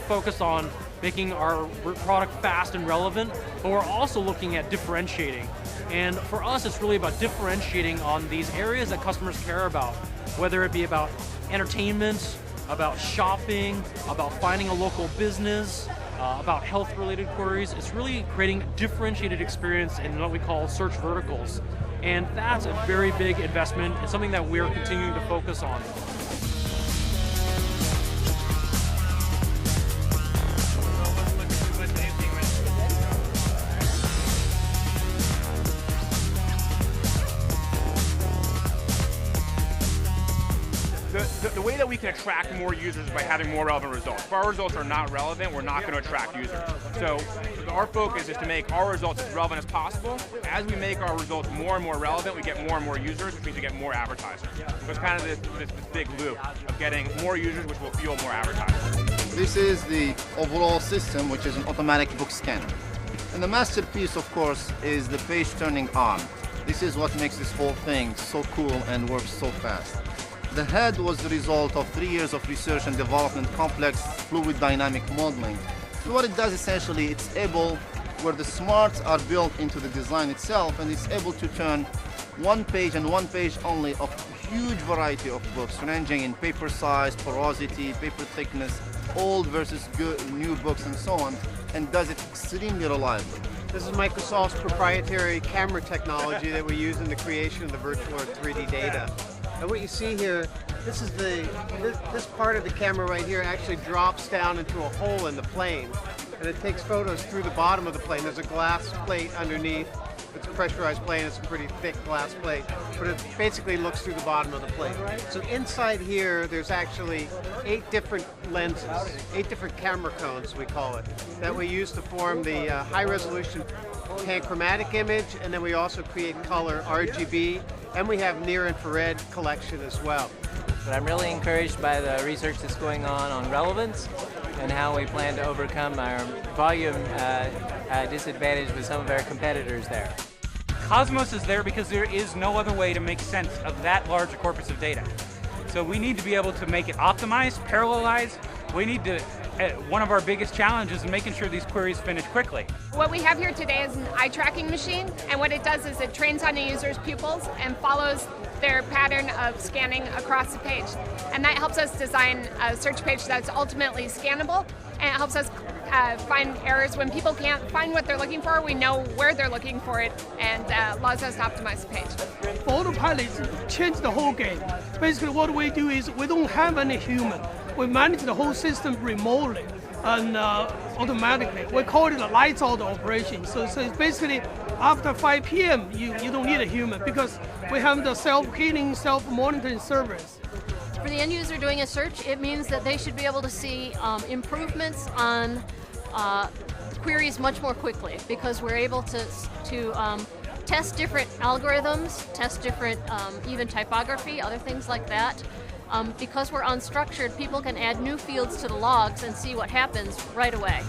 focused on making our product fast and relevant, but we're also looking at differentiating. And for us, it's really about differentiating on these areas that customers care about, whether it be about entertainment, about shopping, about finding a local business, about health-related queries. It's really creating a differentiated experience in what we call search verticals. And that's a very big investment. It's something that we're continuing to focus on. The way that we can attract more users is by having more relevant results. If our results are not relevant, we're not going to attract users. So our focus is to make our results as relevant as possible. As we make our results more and more relevant, we get more and more users, which means we get more advertisers. So it's kind of this big loop of getting more users, which will fuel more advertisers. This is the overall system, which is an automatic book scanner. And the masterpiece, of course, is the page-turning arm. This is what makes this whole thing so cool and works so fast. The head was the result of 3 years of research and development, complex fluid dynamic modeling. And what it does essentially, it's able, where the smarts are built into the design itself, and it's able to turn one page and one page only of a huge variety of books, ranging in paper size, porosity, paper thickness, old versus good, new books, and so on, and does it extremely reliably. This is Microsoft's proprietary camera technology that we use in the creation of the virtual or 3D data. And what you see here, this part of the camera right here actually drops down into a hole in the plane, and it takes photos through the bottom of the plane. There's a glass plate underneath. It's a pressurized plane. It's a pretty thick glass plate, but it basically looks through the bottom of the plane. So inside here, there's actually 8 different lenses, 8 different camera cones, we call it, that we use to form the high-resolution panchromatic image, and then we also create color RGB, and we have near-infrared collection as well. But I'm really encouraged by the research that's going on relevance and how we plan to overcome our volume disadvantage with some of our competitors there. Cosmos is there because there is no other way to make sense of that large a corpus of data. So we need to be able to make it optimized, parallelize. We need to, one of our biggest challenges is making sure these queries finish quickly. What we have here today is an eye tracking machine, and what it does is it trains on a user's pupils and follows their pattern of scanning across the page. And that helps us design a search page that's ultimately scannable, and it helps us find errors. When people can't find what they're looking for, we know where they're looking for it, and allows us to optimize the page. Autopilot changed the whole game. Basically what we do is we don't have any human. We manage the whole system remotely and automatically. We call it a lights out operation. So it's basically after 5 p.m. you don't need a human because we have the self-healing, self-monitoring service. For the end user doing a search, it means that they should be able to see improvements on queries much more quickly because we're able to test different algorithms, test different even typography, other things like that. Because we're unstructured, people can add new fields to the logs and see what happens right away.